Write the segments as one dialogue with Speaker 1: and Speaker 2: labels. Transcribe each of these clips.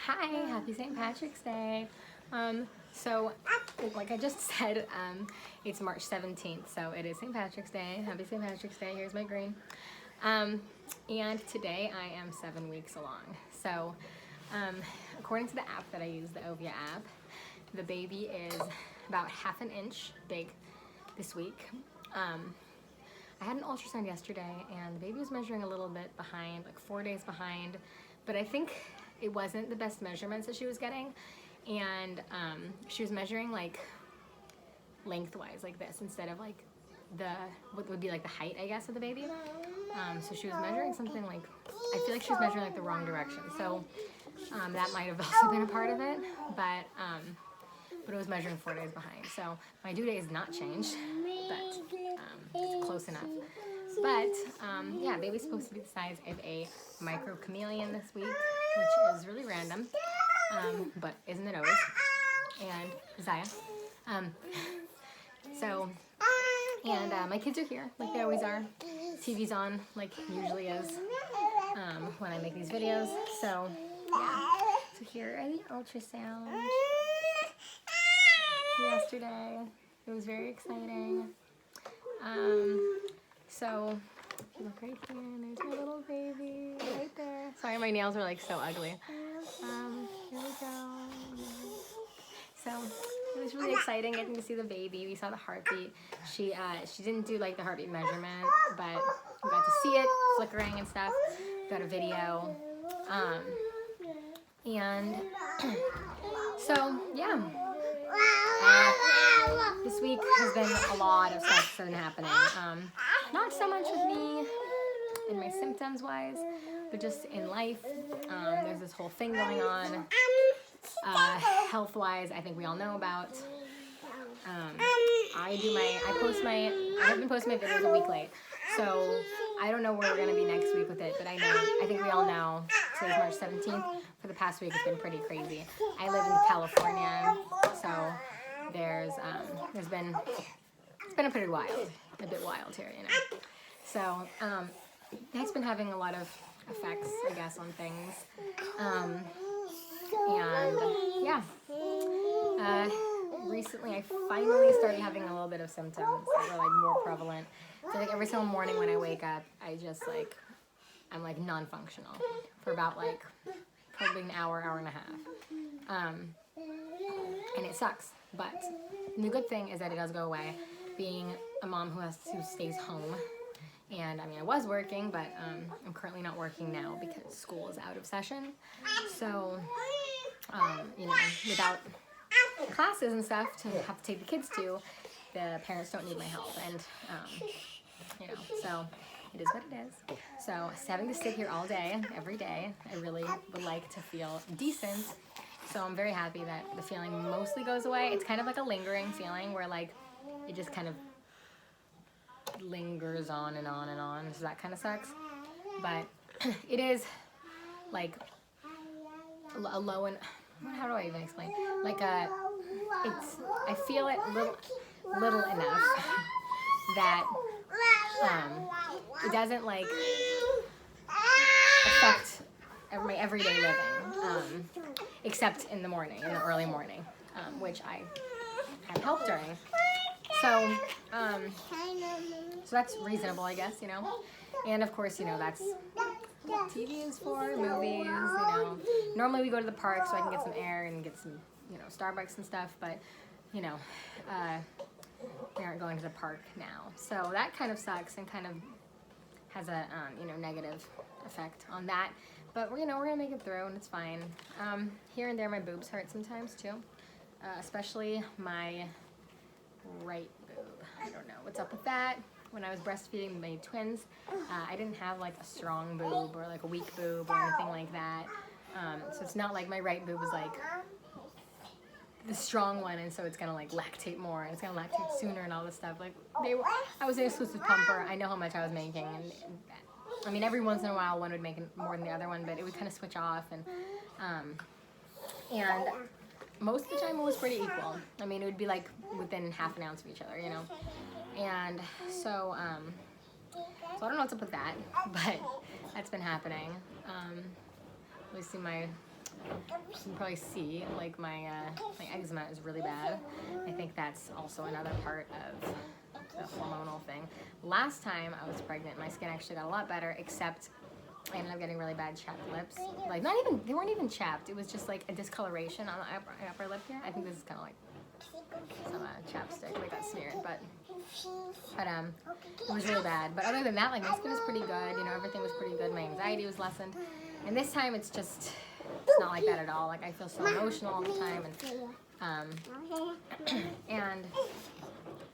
Speaker 1: Hi, happy St. Patrick's Day. So, like I just said, it's March 17th, so it is St. Patrick's Day. Happy St. Patrick's Day. Here's my green. And today I am 7 weeks along. So, according to the app that I use, the Ovia app, the baby is about ½ an inch big this week. I had an ultrasound yesterday, and the baby was measuring a little bit behind, like 4 days behind, but I think it wasn't the best measurements that she was getting, and she was measuring like lengthwise like this instead of like what would be like the height, I guess, of the baby. So she was measuring something like, I feel like she was measuring like the wrong direction, so that might have also been a part of it, but it was measuring 4 days behind. So my due date has not changed, but it's close enough. But yeah, baby's supposed to be the size of a micro chameleon this week, which is really random, but isn't it always? And Zaya. My kids are here, like they always are. TV's on, like usually is, when I make these videos. So yeah. So here are the ultrasounds. Yesterday. It was very exciting. So look right here, and there's my little baby right there. Sorry, my nails are like so ugly. Here we go. So it was really exciting getting to see the baby. We saw the heartbeat. She didn't do like the heartbeat measurement, but we got to see it flickering and stuff. Got a video. And so yeah. This week has been a lot of stuff that's been happening. Not so much with me and my symptoms wise, but just in life. There's this whole thing going on. Health wise, I think we all know about. I have been posting my videos a week late. So I don't know where we're gonna be next week with it, but I think we all know today's March 17th. For the past week, it's been pretty crazy. I live in California, so it's been a bit wild here, you know. So it's been having a lot of effects, I guess, on things. Recently I finally started having a little bit of symptoms that were like more prevalent. So like every single morning when I wake up, I'm like non-functional for about like probably an hour and a half. And it sucks, but the good thing is that it does go away. Being a mom who stays home, and I mean I was working, but I'm currently not working now because school is out of session. So you know, without classes and stuff to have to take the kids to, the parents don't need my help, and you know, so it is what it is. So having to sit here all day, every day, I really would like to feel decent. So I'm very happy that the feeling mostly goes away. It's kind of like a lingering feeling where like it just kind of lingers on and on and on. So that kind of sucks. But it is like a low and how do I even explain? Like I feel it little enough that it doesn't like affect my everyday living, except in the morning, in the early morning, which I have help during. So that's reasonable, I guess, you know. And of course, you know, that's what TV is for, movies, you know. Normally we go to the park so I can get some air and get some, you know, Starbucks and stuff, but, you know, we aren't going to the park now. So that kind of sucks and kind of has a, you know, negative effect on that. But, you know, we're going to make it through and it's fine. Here and there my boobs hurt sometimes too, especially my right boob. I don't know what's up with that. When I was breastfeeding my twins, I didn't have like a strong boob or like a weak boob or anything like that. So it's not like my right boob was like the strong one, and so it's gonna like lactate more and it's gonna lactate sooner and all this stuff. Like I was an exclusive pumper. I know how much I was making, and I mean every once in a while one would make more than the other one, but it would kind of switch off, and most of the time it was pretty equal. I mean it would be like within ½ an ounce of each other, you know. And so I don't know what's up with that, but that's been happening. We see my you can probably see like my eczema is really bad. I think that's also another part of the hormonal thing. Last time I was pregnant, my skin actually got a lot better, except I ended up getting really bad chapped lips. Like they weren't even chapped. It was just like a discoloration on the upper lip here. I think this is kind of like some chapstick that got smeared, but it was really bad. But other than that, like my skin was pretty good. You know, everything was pretty good. My anxiety was lessened. And this time it's not like that at all. Like I feel so emotional all the time, and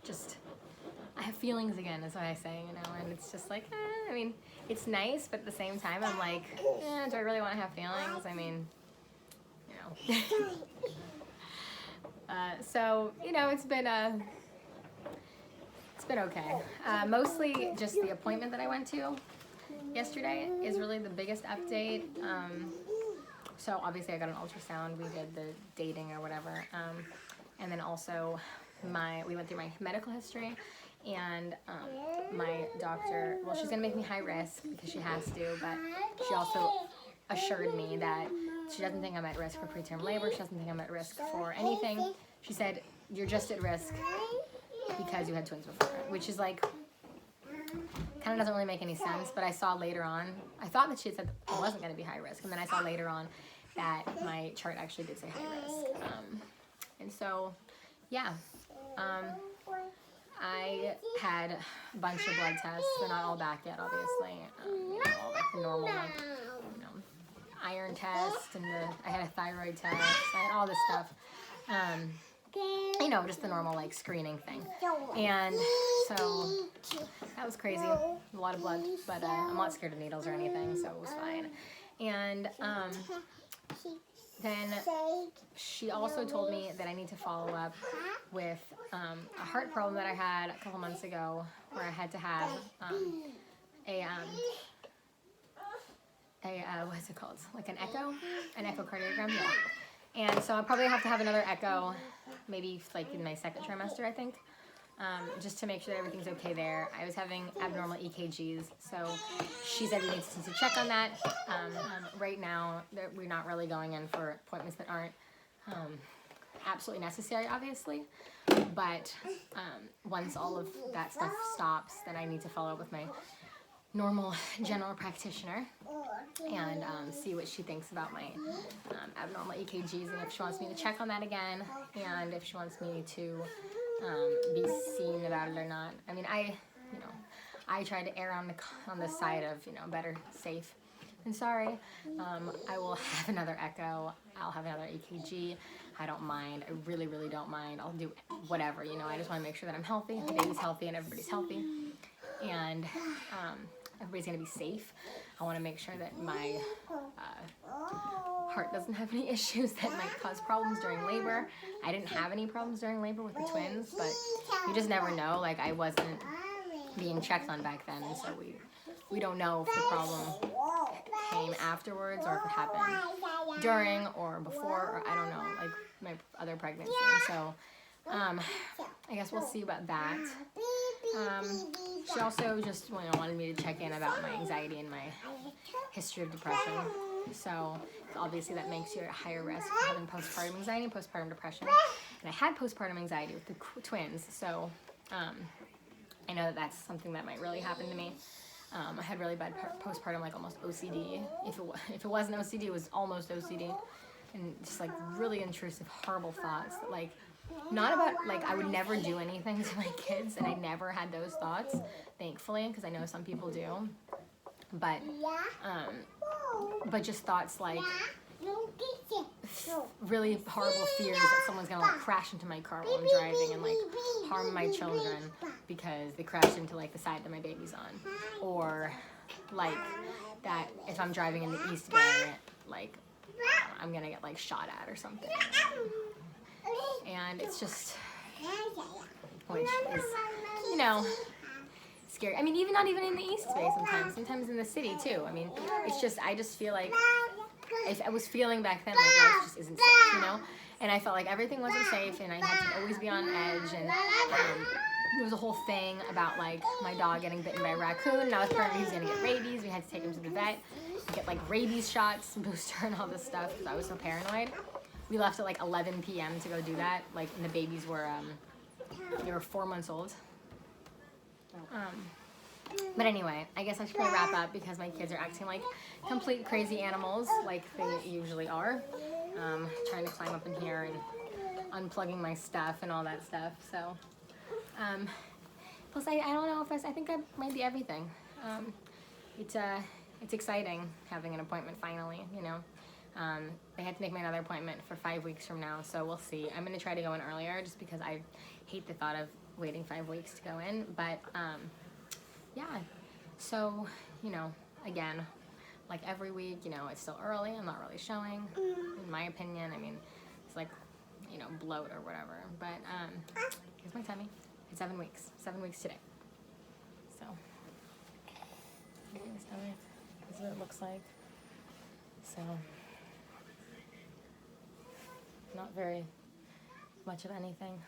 Speaker 1: just I have feelings again, is what I say, you know. And it's just like, I mean, it's nice, but at the same time, I'm like, do I really want to have feelings? I mean, you know. So you know, it's been okay. Mostly just the appointment that I went to yesterday is really the biggest update. So obviously I got an ultrasound, we did the dating or whatever, and then also we went through my medical history, and my doctor, well, she's gonna make me high risk because she has to, but she also assured me that she doesn't think I'm at risk for preterm labor, she doesn't think I'm at risk for anything. She said, you're just at risk because you had twins before, which is like, kind of doesn't really make any sense, but I saw later on, I thought that she had said that I wasn't going to be high risk, and then I saw later on that my chart actually did say high risk. And so, yeah, I had a bunch of blood tests. They're not all back yet, obviously. You know, all like the normal, like, you know, iron test, and I had a thyroid test. I had all this stuff. You know, just the normal like screening thing. And so that was crazy, a lot of blood, but I'm not scared of needles or anything, so it was fine. And then she also told me that I need to follow up with a heart problem that I had a couple months ago, where I had to have what's it called? Like an echocardiogram. Yeah. And so I'll probably have to have another echo, maybe like in my second trimester, I think, just to make sure that everything's okay there. I was having abnormal EKGs, so she said we need to check on that. Right now, we're not really going in for appointments that aren't absolutely necessary, obviously. But once all of that stuff stops, then I need to follow up with my normal general practitioner and see what she thinks about my abnormal EKGs, and if she wants me to check on that again, and if she wants me to be seen about it or not. I mean, I try to err on the side of, you know, better safe than sorry. I will have another echo. I'll have another EKG. I don't mind. I really, really don't mind. I'll do whatever, you know. I just want to make sure that I'm healthy, the baby's healthy, and everybody's healthy, and everybody's going to be safe. I want to make sure that my heart doesn't have any issues that might cause problems during labor. I didn't have any problems during labor with the twins, but you just never know. Like, I wasn't being checked on back then, and so we don't know if the problem came afterwards or if it happened during or before, or I don't know, like my other pregnancy. And so I guess we'll see about that. She also just wanted me to check in about my anxiety and my history of depression. So obviously that makes you at higher risk for having postpartum anxiety and postpartum depression. And I had postpartum anxiety with the twins, so I know that that's something that might really happen to me. I had really bad postpartum, like almost OCD. If it wasn't OCD, it was almost OCD. And just like really intrusive, horrible thoughts that like, not about, like, I would never do anything to my kids, and I never had those thoughts, thankfully, because I know some people do, but just thoughts like really horrible fears that someone's gonna like crash into my car while I'm driving and like harm my children because they crashed into like the side that my baby's on, or like that if I'm driving in the East Bay, like I'm gonna get like shot at or something. And it's just, which is, you know, scary. I mean, not even in the East Bay sometimes in the city too. I mean, it's just, I just feel like, I was feeling back then like life just isn't safe, you know? And I felt like everything wasn't safe, and I had to always be on edge, and there was a whole thing about like my dog getting bitten by a raccoon, and I was paranoid he was gonna get rabies. We had to take him to the vet, get like rabies shots, booster, and all this stuff because I was so paranoid. We left at like 11 p.m. to go do that. Like, and the babies were, they were 4 months old. But anyway, I guess I should probably wrap up because my kids are acting like complete crazy animals, like they usually are. Trying to climb up in here and unplugging my stuff and all that stuff. So, plus I don't know if I think I might be everything. It's exciting having an appointment finally, you know. They had to make me another appointment for 5 weeks from now, so we'll see. I'm gonna try to go in earlier just because I hate the thought of waiting 5 weeks to go in, but yeah, so, you know, again, like every week, you know, it's still early, I'm not really showing, in my opinion. I mean, it's like, you know, bloat or whatever, but here's my tummy. It's 7 weeks today, so here's my stomach. This is what it looks like. So not very much of anything.